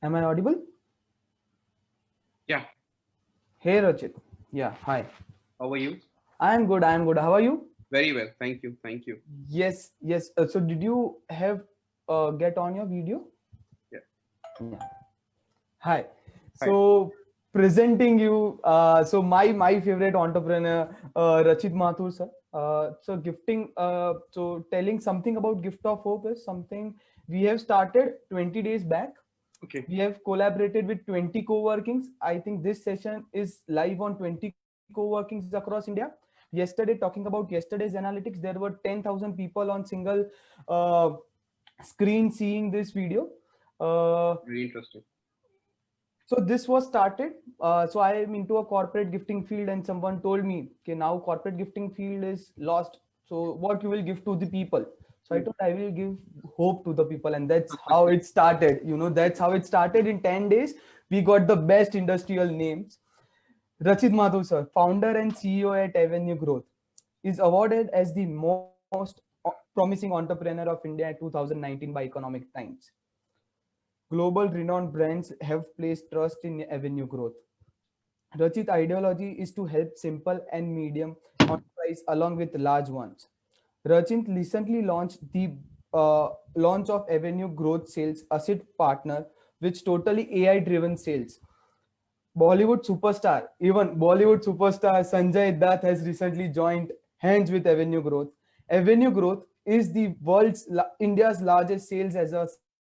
Am I audible? Yeah. Hey Rachit. Yeah, hi. How are you? I am good. I am good. How are you? Very well. Thank you. Thank you. Yes, yes. So did you have get on your video? Yeah. Yeah. Hi. Hi. So presenting you. So my favorite entrepreneur, Rachit Mathur sir. So gifting. So telling something about Gift of Hope is something we have started 20 days back. Okay. We have collaborated with 20 co-workings. I think this session is live on 20 co-workings across India. Yesterday, talking about yesterday's analytics, there were 10,000 people on single uh, screen seeing this video. Uh, Very interesting. so this was started. So I am into a corporate gifting field, and someone told me, okay, now corporate gifting field is lost. So what you will give to the people? So I Hmm. thought I will give hope to the people, and that's how it started. That's how it started. In 10 days, we got the best industrial names. Rachit Madhu sir, founder and CEO at Avenue Growth, is awarded as the most promising entrepreneur of India in 2019 by Economic Times. Global renowned brands have placed trust in Avenue Growth. Rachit ideology is to help simple and medium enterprise along with large ones. Rachit recently launched the launch of Avenue Growth Sales Asset Partner, which totally AI driven sales. Bollywood superstar Sanjay Dutt has recently joined hands with Avenue Growth. Avenue Growth is the India's largest sales as a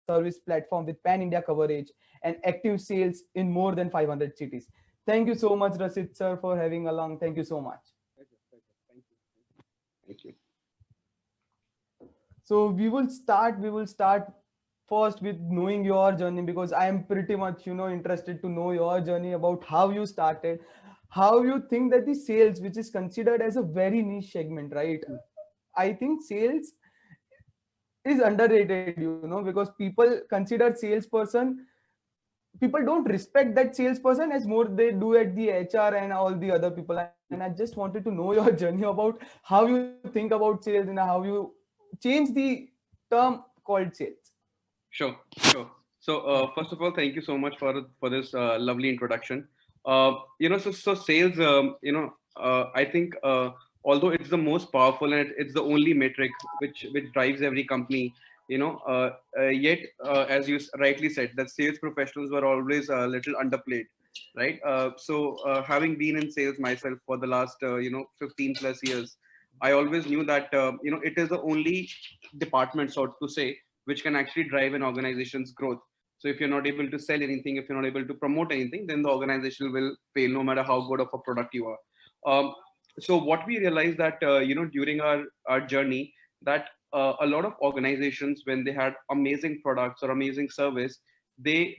service platform with pan-India coverage and active sales in more than 500 cities. Thank you so much, Rasit sir, for having along. Thank you so much. Pleasure, pleasure. Thank you. Thank you. So we will start first with knowing your journey, because I am pretty much interested to know your journey about how you started, how you think that the sales, which is considered as a very niche segment, right? I think sales is underrated, because people consider salesperson, people don't respect that salesperson as more they do at the HR and all the other people. And I just wanted to know your journey about how you think about sales and how you change the term called sales. Sure. Sure. So, first of all, thank you so much for this lovely introduction. So sales. I think although it's the most powerful and it's the only metric which drives every company. Yet as you rightly said, that sales professionals were always a little underplayed, right? Having been in sales myself for the last 15 plus years, I always knew that it is the only department, so to say, which can actually drive an organization's growth. So if you're not able to sell anything, if you're not able to promote anything, then the organization will fail, no matter how good of a product you are. So what we realized that during our journey, that a lot of organizations, when they had amazing products or amazing service, they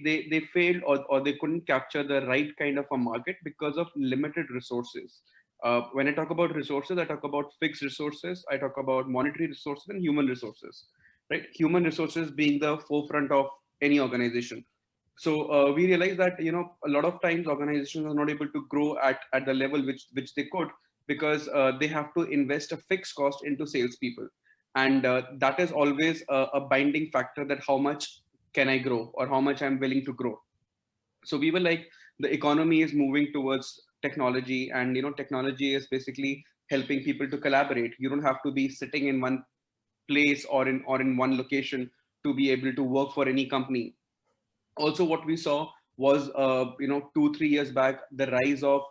failed, or they couldn't capture the right kind of a market because of limited resources. When I talk about resources, I talk about fixed resources, I talk about monetary resources and human resources, right? Human resources being the forefront of any organization. So we realized that a lot of times organizations are not able to grow at the level which they could, because they have to invest a fixed cost into salespeople, and that is always a binding factor, that how much can I grow or how much I'm willing to grow. So we were like, the economy is moving towards technology, and technology is basically helping people to collaborate. You don't have to be sitting in one place or in one location to be able to work for any company. Also, what we saw was 2-3 years back, the rise of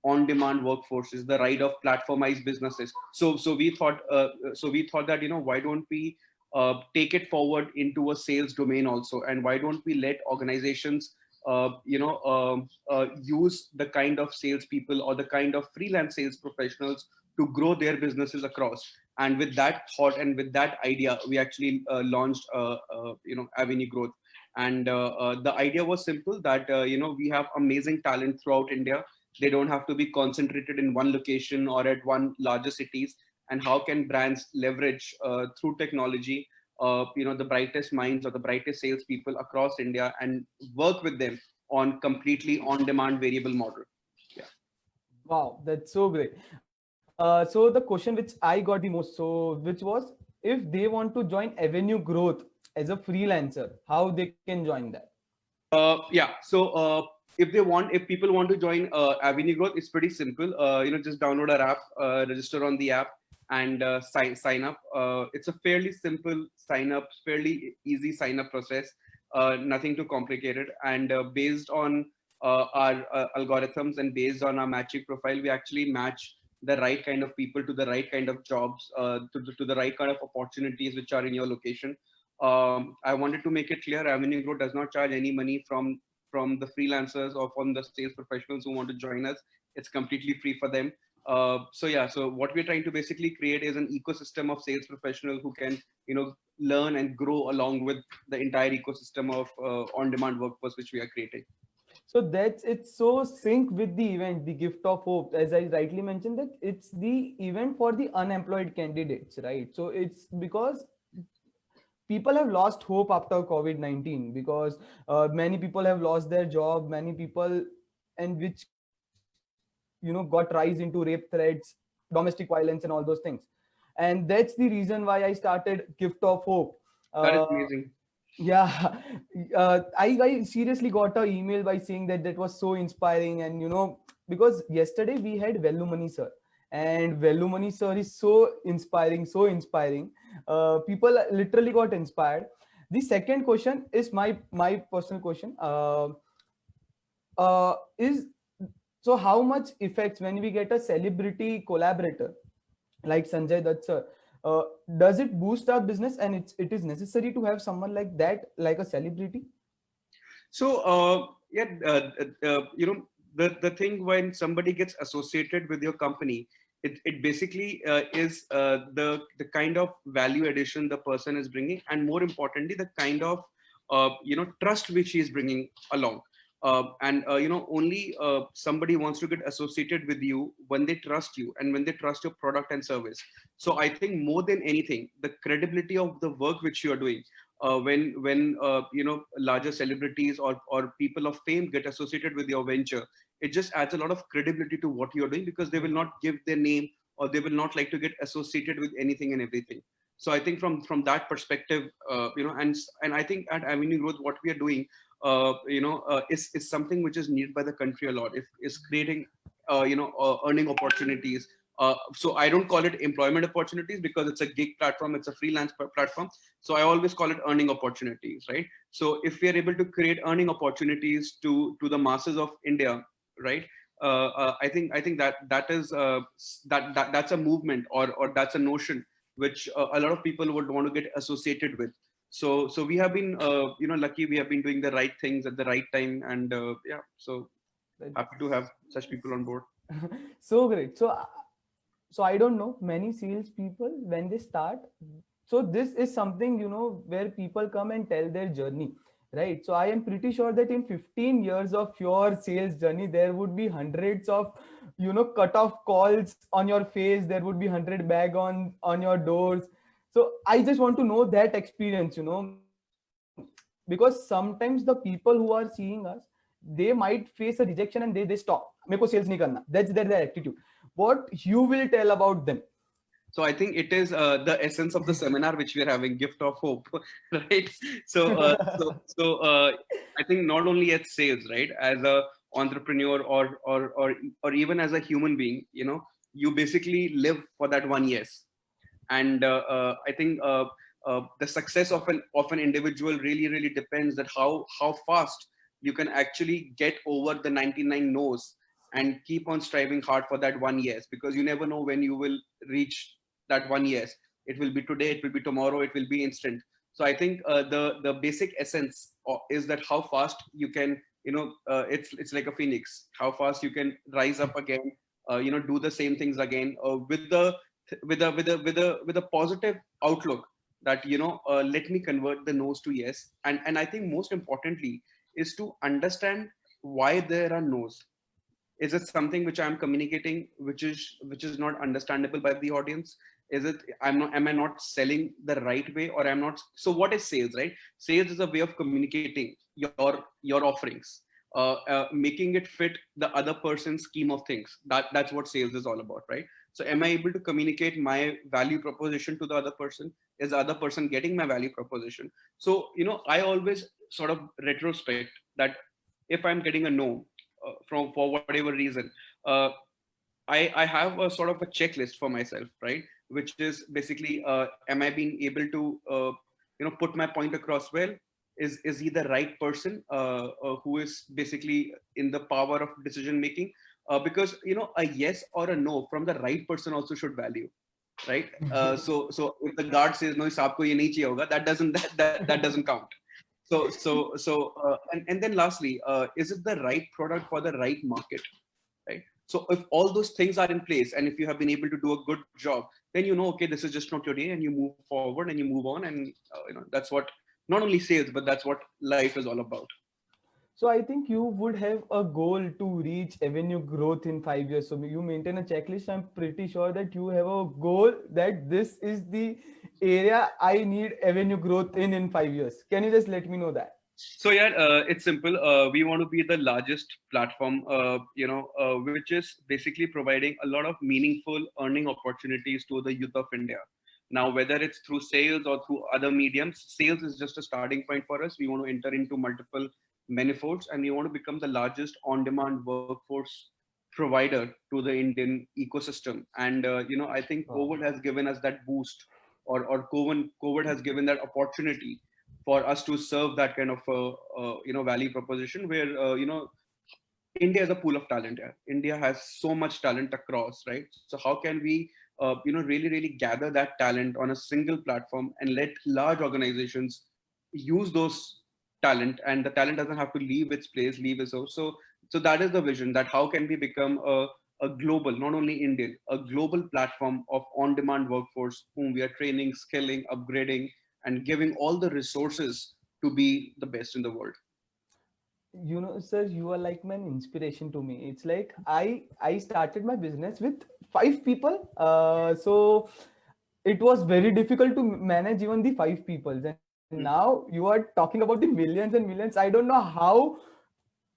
on demand workforces, the rise of platformized businesses. So we thought that, why don't we take it forward into a sales domain also, and why don't we let organizations use the kind of salespeople or the kind of freelance sales professionals to grow their businesses across. And with that thought and with that idea, we actually launched Avenue Growth. And the idea was simple, that we have amazing talent throughout India. They don't have to be concentrated in one location or at one larger cities. And how can brands leverage through technology the brightest minds or the brightest salespeople across India, and work with them on completely on demand variable model. Yeah. Wow, that's so great. So the question which I got the most, which was, if they want to join Avenue Growth as a freelancer, how they can join that? Yeah. So if people want to join Avenue Growth, it's pretty simple. Just download our app, register on the app, and sign up. It's a fairly simple sign up, fairly easy sign up process. Nothing too complicated. And based on our algorithms and based on our matching profile, we actually match the right kind of people to the right kind of jobs, to the right kind of opportunities which are in your location. I wanted to make it clear, Avenue Growth does not charge any money from the freelancers or from the sales professionals who want to join us. It's completely free for them. So what we're trying to basically create is an ecosystem of sales professionals who can, learn and grow along with the entire ecosystem of on-demand workforce which we are creating. So that's it's so sync with the event, the Gift of Hope, as I rightly mentioned that it's the event for the unemployed candidates, right? So it's because people have lost hope after COVID-19, because many people have lost their job, many people, and which got rise into rape threats, domestic violence, and all those things. And that's the reason why I started Gift of Hope. That is uh, amazing. yeah. I seriously got a email by saying that that was so inspiring. And because yesterday we had Vellumani sir, and Vellumani sir is so inspiring, so inspiring. People literally got inspired. The second question is my personal question. Is So how much effects when we get a celebrity collaborator like Sanjay Dutt sir? Uh, does it boost our business, and it is necessary to have someone like that, like a celebrity? So yeah, the thing when somebody gets associated with your company, it basically is the kind of value addition the person is bringing, and more importantly, the kind of trust which he is bringing along. Only somebody wants to get associated with you when they trust you and when they trust your product and service. So I think more than anything, the credibility of the work which you are doing, when larger celebrities or people of fame get associated with your venture, it just adds a lot of credibility to what you're doing, because they will not give their name, or they will not like to get associated with anything and everything. So I think from that perspective, and I think at Avenue Growth, what we are doing is something which is needed by the country a lot. If is creating earning opportunities. So I don't call it employment opportunities, because it's a gig platform, it's a freelance platform. So I always call it earning opportunities, right? So if we are able to create earning opportunities to the masses of India, right? I think that is that's a movement, or that's a notion which a lot of people would want to get associated with. So we have been lucky, we have been doing the right things at the right time, and yeah, so happy to have such people on board. So great. So I don't know, many sales people when they start, so this is something where people come and tell their journey, right? So I am pretty sure that in 15 years of your sales journey, there would be hundreds of cut off calls on your face, there would be 100 bag on your doors. So I just want to know that experience, because sometimes the people who are seeing us, they might face a rejection and they stop. Meko sales nahi karna. That's their attitude. What you will tell about them? So I think it is the essence of the seminar which we are having, Gift of Hope, right? So I think not only at sales, right, as a entrepreneur, or even as a human being, you basically live for that 1 year. And I think the success of an individual really depends that how fast you can actually get over the 99 no's and keep on striving hard for that 1 year, because you never know when you will reach that 1 year. It will be today, it will be tomorrow, it will be instant. So I think the basic essence is that how fast you can, it's like a phoenix, how fast you can rise up again, do the same things again, with a positive outlook, that let me convert the no's to yes. And I think most importantly is to understand why there are no's. Is it something which I'm communicating which is not understandable by the audience? Is it, am I not selling the right way, or I'm not? So what is sales, right? Sales is a way of communicating your offerings, making it fit the other person's scheme of things. That's what sales is all about, right? So am I able to communicate my value proposition to the other person? Is the other person getting my value proposition? So I always sort of retrospect that if I'm getting a no from for whatever reason, uh, I have a sort of a checklist for myself, right? Which is basically, am I being able to, put my point across well? Is he the right person who is basically in the power of decision making? Because a yes or a no from the right person also should value, right? So if the guard says no, is aapko ye nahi chahiye hoga, that doesn't count. And then lastly, is it the right product for the right market? Right. So if all those things are in place, and if you have been able to do a good job, then okay, this is just not your day, and you move forward and you move on, and that's what not only sales, but that's what life is all about. So I think you would have a goal to reach avenue growth in 5 years. So you maintain a checklist. I'm pretty sure that you have a goal that this is the area I need avenue growth in 5 years. Can you just let me know that? So yeah, it's simple. We want to be the largest platform, which is basically providing a lot of meaningful earning opportunities to the youth of India. Now, whether it's through sales or through other mediums, sales is just a starting point for us. We want to enter into multiple manifolds, and we want to become the largest on-demand workforce provider to the Indian ecosystem. And I think Wow. COVID has given us that boost, or COVID has given that opportunity for us to serve that kind of value proposition where India is a pool of talent. Yeah. India has so much talent across, right? So how can we really gather that talent on a single platform and let large organizations use those talent, and the talent doesn't have to leave its place, leave its house. So that is the vision, that how can we become a global, not only Indian, a global platform of on-demand workforce whom we are training, skilling, upgrading, and giving all the resources to be the best in the world. Sir, you are like an inspiration to me. It's like I started my business with 5 people. So it was very difficult to manage even the 5 people. And now Mm. you are talking about the millions and millions. I don't know how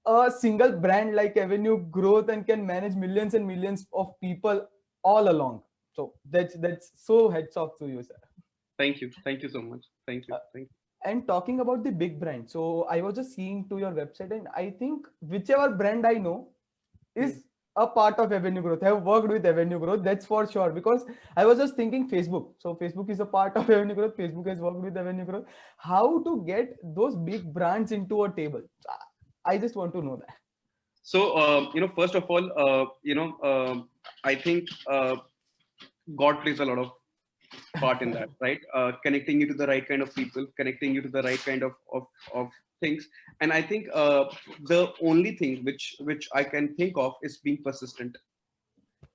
a single brand like Avenue growth and can manage millions and millions of people all along. So that's so heads off to you, sir. Thank you so much. Thank you. Uh, Thank you. and talking about the big brand, so I was just seeing to your website, and I think whichever brand I know Mm. is a part of Avenue Growth. I have worked with Avenue Growth, that's for sure. Because I was just thinking Facebook. So Facebook is a part of Avenue Growth. Facebook has worked with Avenue Growth. How to get those big brands into a table? I just want to know that. So first of all, I think God plays a lot of part in that, right? Connecting you to the right kind of people, connecting you to the right kind of things. And I think the only thing which I can think of is being persistent,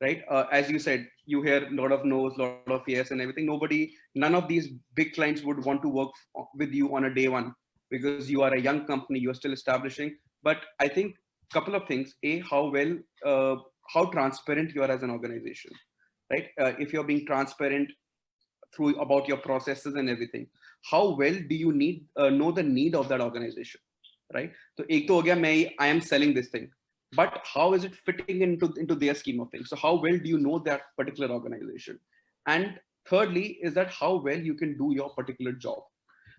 right? As you said, you hear a lot of no's, a lot of yes, and everything. None of these big clients would want to work with you on a day one, because you are a young company, you are still establishing. But I think couple of things: a, how transparent you are as an organization, right? If you're being transparent through about your processes and everything, how well do you know the need of that organization, right? So ek to ho gaya, I am selling this thing, but how is it fitting into their scheme of things? So how well do you know that particular organization? And thirdly is that how well you can do your particular job.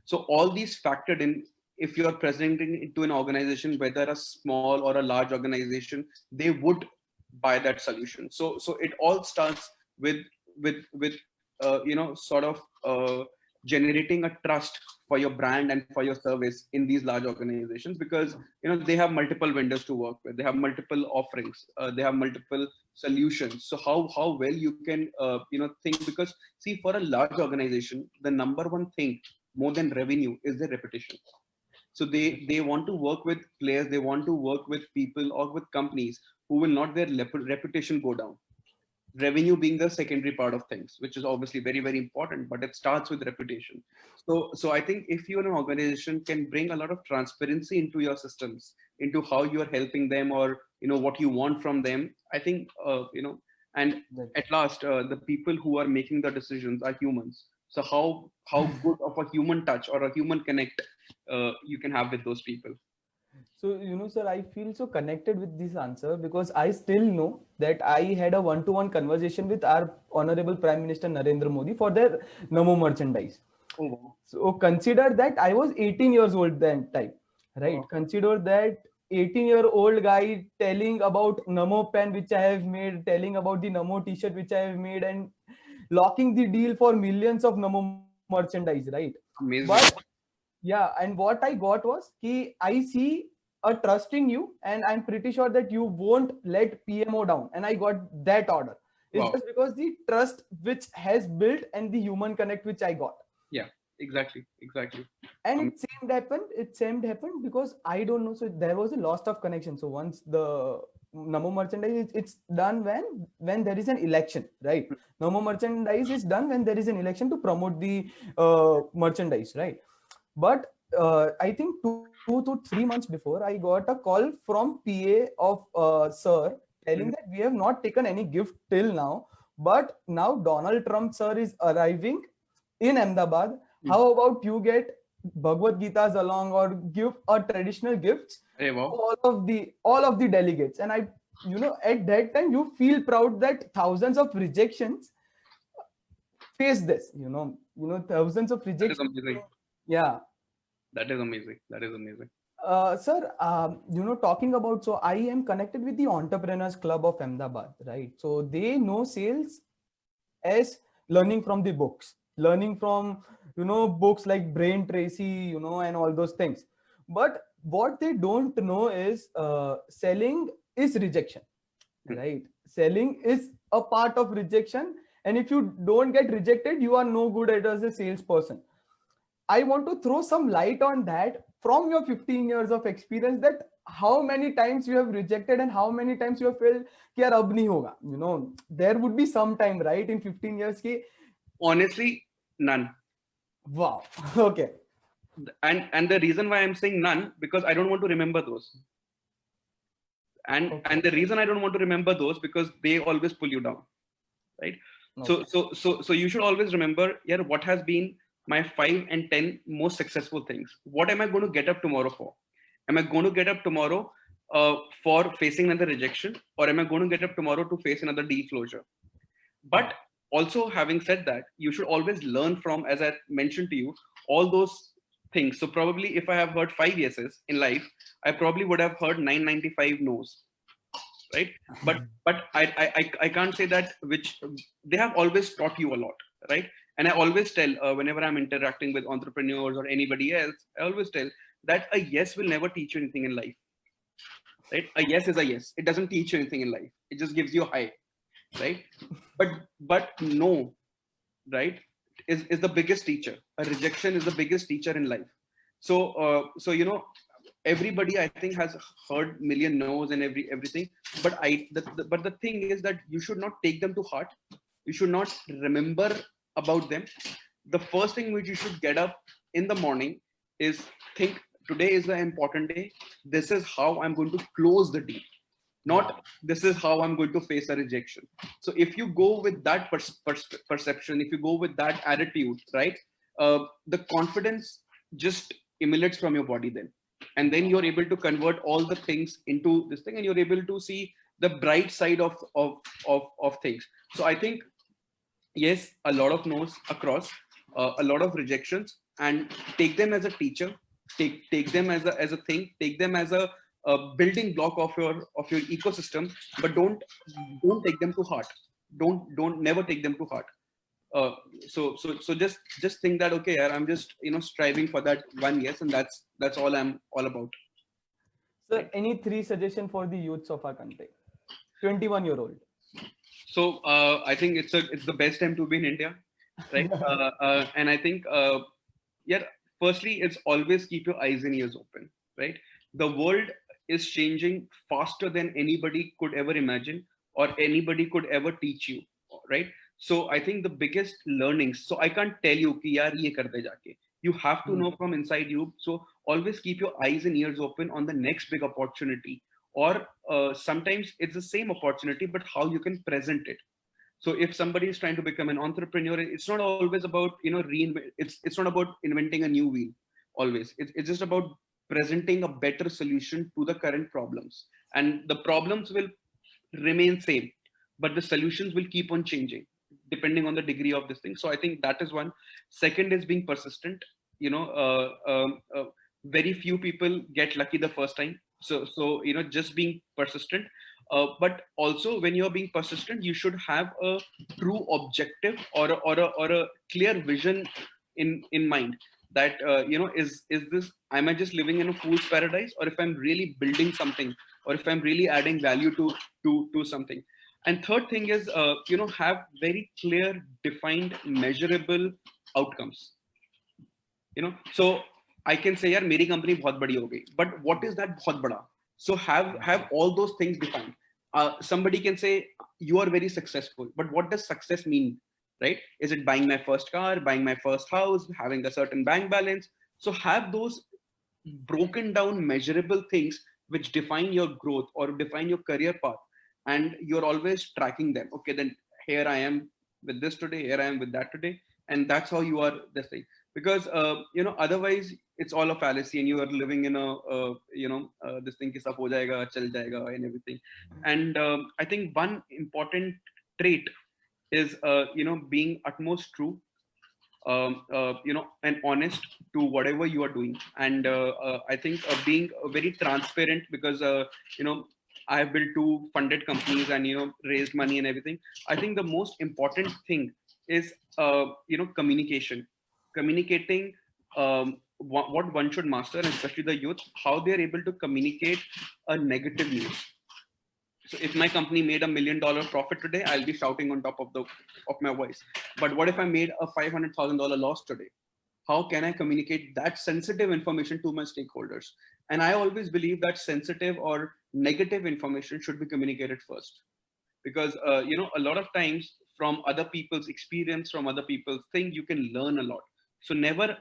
So all these factored in, if you are presenting it to an organization, whether a small or a large organization, they would buy that solution. So it all starts with with sort of generating a trust for your brand and for your service in these large organizations, because they have multiple vendors to work with, they have multiple offerings, they have multiple solutions. So how well you can think, because see, for a large organization, the number one thing more than revenue is their reputation. So they want to work with players, they want to work with people or with companies who will not their reputation go down. Revenue being the secondary part of things, which is obviously very very important, but it starts with reputation. So I think if you, an organization, can bring a lot of transparency into your systems, into how you are helping them, or what you want from them, I think and That's at last, the people who are making the decisions are humans. So how good of a human touch or a human connect you can have with those people. so, sir, I feel so connected with this answer because I still know that I had a one-to-one conversation with our Honorable Prime Minister Narendra Modi for their Namo merchandise. Oh wow. So consider that I was 18 years old then time. right? Oh, Consider that 18-year-old guy telling about Namo pen which I have made, telling about the Namo t-shirt which I have made, and locking the deal for millions of Namo merchandise, right? But amazing. yeah, and what I got was ki I see a trust in you, and I'm pretty sure that you won't let PMO down. And I got that order. It's Wow. just because the trust which has built and the human connect which I got. Yeah, exactly, exactly. And Um, it same happened because I don't know. So there was a loss of connection. So once the Namo merchandise, it's done when there is an election, right? Namo merchandise is done when there is an election to promote the merchandise, right? But I think 2 to 3 months before, I got a call from PA of sir telling mhm. that we have not taken any gift till now, but now Donald Trump sir is arriving in Ahmedabad. Mm. How about you get Bhagavad Gita's along or give a traditional gifts Hey, to wow. all of the delegates? And I, at that time you feel proud that thousands of rejections face this. Thousands of That is rejections. amazing. Yeah. That is amazing. That is amazing. Sir, talking about, so I am connected with the Entrepreneurs Club of Ahmedabad, right? So they know sales as learning from the books, learning from, books like Brain Tracy, and all those things. But what they don't know is selling is rejection, Mm. right? Selling is a part of rejection. And if you don't get rejected, you are no good at as a salesperson. I want to throw some light on that from your 15 years of experience, that how many times you have rejected and how many times you have felt कि यार अब नहीं होगा. There would be some time, right, in 15 years ki Honestly, none. wow. Okay. And the reason why I'm saying none, because I don't want to remember those. And Okay. the reason I don't want to remember those, because they always pull you down, right? So Okay. so you should always remember, yeah, what has been my 5 and 10 most successful things. What am I going to get up tomorrow for? Am I going to get up tomorrow for facing another rejection, or am I going to get up tomorrow to face another deal closure? Yeah. But also, having said that, you should always learn from, as I mentioned to you, all those things. So probably if I have heard 5 yeses in life, I probably would have heard 995 no's, right? But I can't say that, which they have always taught you a lot, right? And I always tell, whenever I'm interacting with entrepreneurs or anybody else, I always tell that a yes will never teach you anything in life, right? A yes is a yes. It doesn't teach you anything in life. It just gives you a high, right? But no, right, is the biggest teacher. A rejection is the biggest teacher in life. So everybody, I think, has heard million no's and everything. But but the thing is that you should not take them to heart. You should not remember about them. The first thing which you should get up in the morning is think, today is the important day. This is how I'm going to close the deal, Yeah. not this is how I'm going to face a rejection. So if you go with that perception, if you go with that attitude, right, the confidence just emanates from your body then. And then you're able to convert all the things into this thing, and you're able to see the bright side of things. So I think, yes, a lot of no's across, a lot of rejections, and take them as a teacher, take them as a thing, take them as a building block of your ecosystem. But don't take them to heart. Don't never take them to heart. uh, so just think that, okay, yeah, I'm just striving for that one yes, and that's all I'm all about, Sir, right? any three suggestion for the youths of our country? 21-year-old. So I think it's the best time to be in India, right? And I think, yeah, firstly, it's always keep your eyes and ears open, right? The world is changing faster than anybody could ever imagine, or anybody could ever teach you, right? So I think the biggest learnings. So I can't tell you कि यार ये कर दे जाके. You have to know from inside you. So always keep your eyes and ears open on the next big opportunity, or sometimes it's the same opportunity, but how you can present it. So if somebody is trying to become an entrepreneur, it's not always about reinvent. It's not about inventing a new wheel. Always, it's just about presenting a better solution to the current problems, and the problems will remain same, but the solutions will keep on changing depending on the degree of this thing. So I think that is one. Second is being persistent. you know uh, um, uh, very few people get lucky the first time. So just being persistent. But also when you're being persistent, you should have a true objective, or a clear vision in mind, that is this, am I just living in a fool's paradise, or if I'm really building something, or if I'm really adding value to something. And third thing is, have very clear, defined, measurable outcomes. So I can say, यार मेरी company बहुत बड़ी हो गई, but what is that बहुत बड़ा? So have all those things defined. Somebody can say you are very successful, but what does success mean, right? Is it buying my first car, buying my first house, having a certain bank balance? So have those broken down, measurable things which define your growth or define your career path, and you're always tracking them. Okay, then here I am with this today, here I am with that today, and that's how you are this thing. Because otherwise it's all a fallacy, and you are living in a this thing ki sab ho jayega, chal jayega, and everything. And I think one important trait is being utmost true, and honest to whatever you are doing. And I think being very transparent, because I have built two funded companies, and raised money and everything. I think the most important thing is communication. Communicating, what one should master, and especially the youth, how they are able to communicate a negative news. So if my company made $1 million profit today, I'll be shouting on top of my voice. But what if I made a $500,000 loss today? How can I communicate that sensitive information to my stakeholders? And I always believe that sensitive or negative information should be communicated first, because a lot of times from other people's experience, from other people's thing, you can learn a lot. So never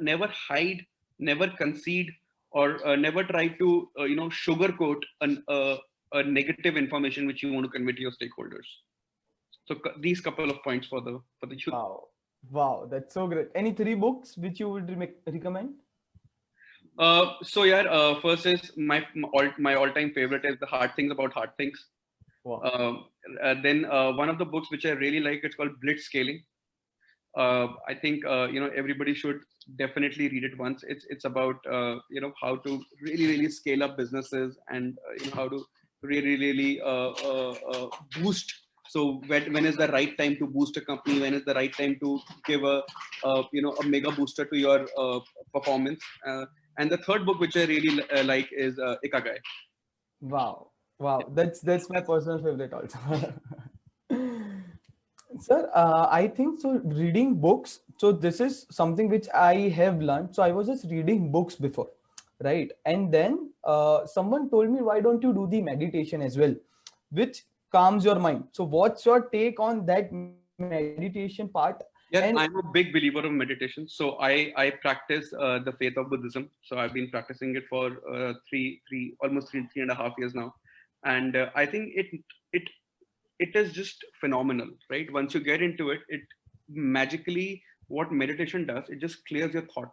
hide, never concede, or never try to sugarcoat a negative information which you want to convey to your stakeholders. So these couple of points for the youth. Wow, that's so great. Any 3 books which you would recommend? So yeah, first is my all-time favorite is The Hard Things About Hard Things. Wow. Then one of the books which I really like, it's called Blitz Scaling. I think everybody should definitely read it once. It's about how to really scale up businesses, and how to really boost. So when is the right time to boost a company? When is the right time to give a mega booster to your performance? And the third book which I really like is Ikigai. Wow. That's my personal favorite also. Sir, I think so. Reading books. So this is something which I have learned. So I was just reading books before, right? And then someone told me, why don't you do the meditation as well, which calms your mind. So what's your take on that meditation part? Yeah, And I'm a big believer of meditation. So I practice the faith of Buddhism. So I've been practicing it for almost three and a half years now, and I think it is just phenomenal, right? Once you get into it, it magically, what meditation does, it just clears your thought,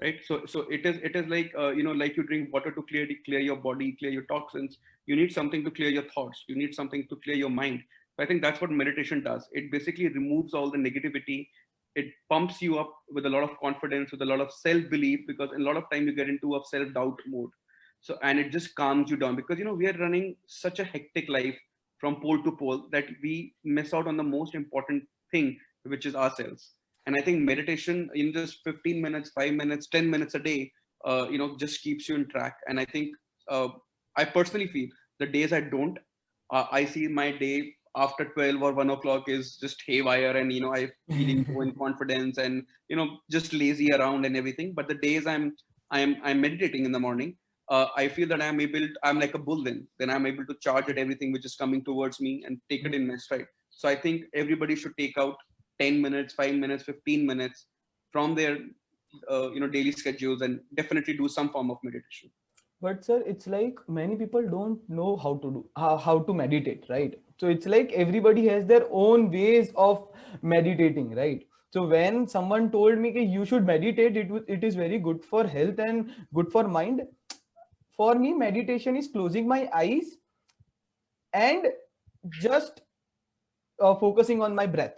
right? So it is like like you drink water to clear your body, clear your toxins. You need something to clear your thoughts, you need something to clear your mind. I think that's what meditation does. It basically removes all the negativity. It pumps you up with a lot of confidence, with a lot of self belief, because a lot of time you get into a self doubt mode. So, and it just calms you down, because we are running such a hectic life from pole to pole that we miss out on the most important thing, which is ourselves. And I think meditation in just 15 minutes, 5 minutes, 10 minutes a day, just keeps you in track. And I think I personally feel the days I don't, I see my day after 12 or 1 o'clock is just haywire, and I feeling low in confidence, and just lazy around and everything. But the days I'm meditating in the morning, I feel that I'm like a bull. Then I'm able to charge at everything which is coming towards me and take it in my stride. So I think everybody should take out 10 minutes, 5 minutes, 15 minutes from their daily schedules, and definitely do some form of meditation. but sir, it's like many people don't know how to do how to meditate, right? So it's like everybody has their own ways of meditating, right? So when someone told me that you should meditate, it is very good for health and good for mind. For me, meditation is closing my eyes and just focusing on my breath.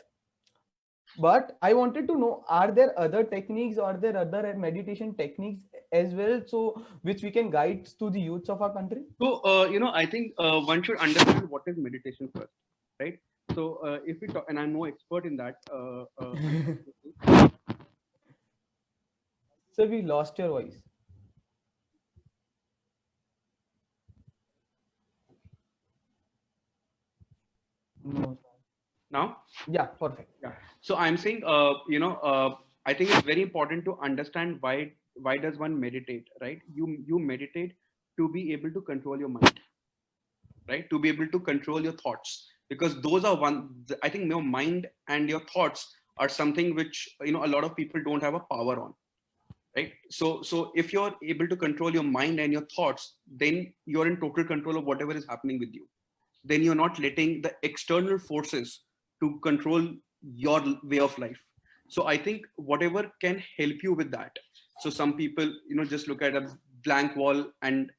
But I wanted to know, are there other techniques, or there other meditation techniques as well, so which we can guide to the youths of our country? So, I think one should understand what is meditation first, right? So, if we talk, and I'm no expert in that. So we lost your voice. No. Now, Yeah, perfect. yeah. So I'm saying, I think it's very important to understand why does one meditate, right? You meditate to be able to control your mind, right? To be able to control your thoughts, because those are I think your mind and your thoughts are something which a lot of people don't have a power on, right? So if you're able to control your mind and your thoughts, then you're in total control of whatever is happening with you. Then you're not letting the external forces to control your way of life. So I think whatever can help you with that. So some people just look at a blank wall and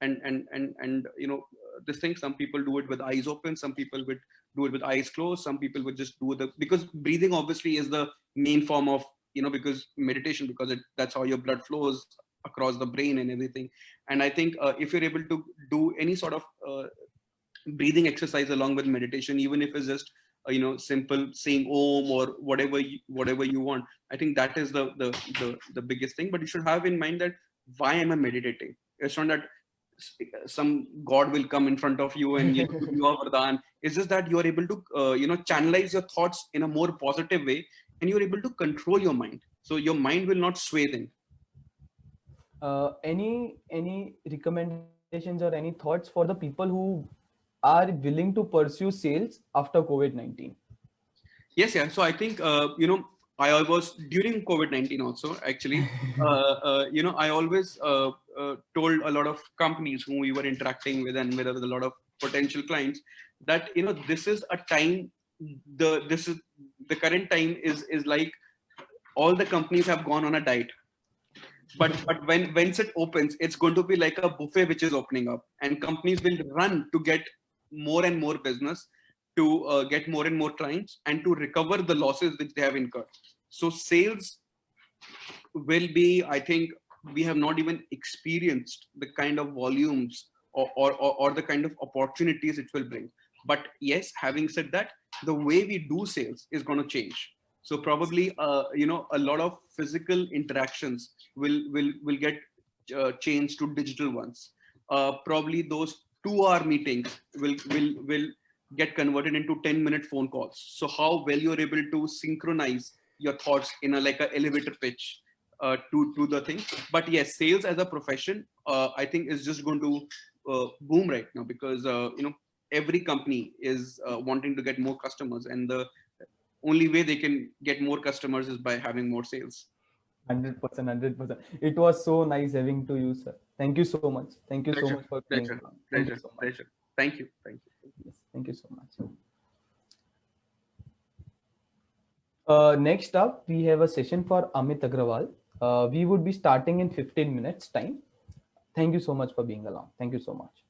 this thing. Some people do it with eyes open, some people would do it with eyes closed, some people would just do because breathing obviously is the main form of because meditation, because that's how your blood flows across the brain and everything. And I think if you're able to do any sort of breathing exercise along with meditation, even if it's just simple saying om or whatever you want, I think that is the biggest thing. But you should have in mind that why am I meditating? It's not that some god will come in front of you and you are vardhan. It's just that you are able to channelize your thoughts in a more positive way, and you're able to control your mind, so your mind will not sway then. Any recommendations or any thoughts for the people who are willing to pursue sales after COVID-19? Yes, yeah. So I think I was during COVID-19 also actually. I always told a lot of companies whom we were interacting with and with a lot of potential clients that this is a time. This is the current time is like all the companies have gone on a diet, but when once it opens, it's going to be like a buffet which is opening up, and companies will run to get more and more business, to get more and more clients, and to recover the losses which they have incurred. So sales will be, I think, we have not even experienced the kind of volumes or the kind of opportunities it will bring. But yes, having said that, the way we do sales is going to change. So probably a lot of physical interactions will get changed to digital ones. Probably those 2-hour meetings will get converted into 10-minute phone calls. So how well you're able to synchronize your thoughts in a like a elevator pitch to the thing. But yes, sales as a profession, I think is just going to boom right now, because every company is wanting to get more customers, and the only way they can get more customers is by having more sales. 100%, 100%. It was so nice having to you, sir. Thank you so much. Thank you so Pleasure, much for being pleasure, along. Thank you pleasure, so much. pleasure. Thank you, thank you. Yes, thank you so much. Next up, we have a session for Amit Agrawal. We would be starting in 15 minutes time. Thank you so much for being along. Thank you so much.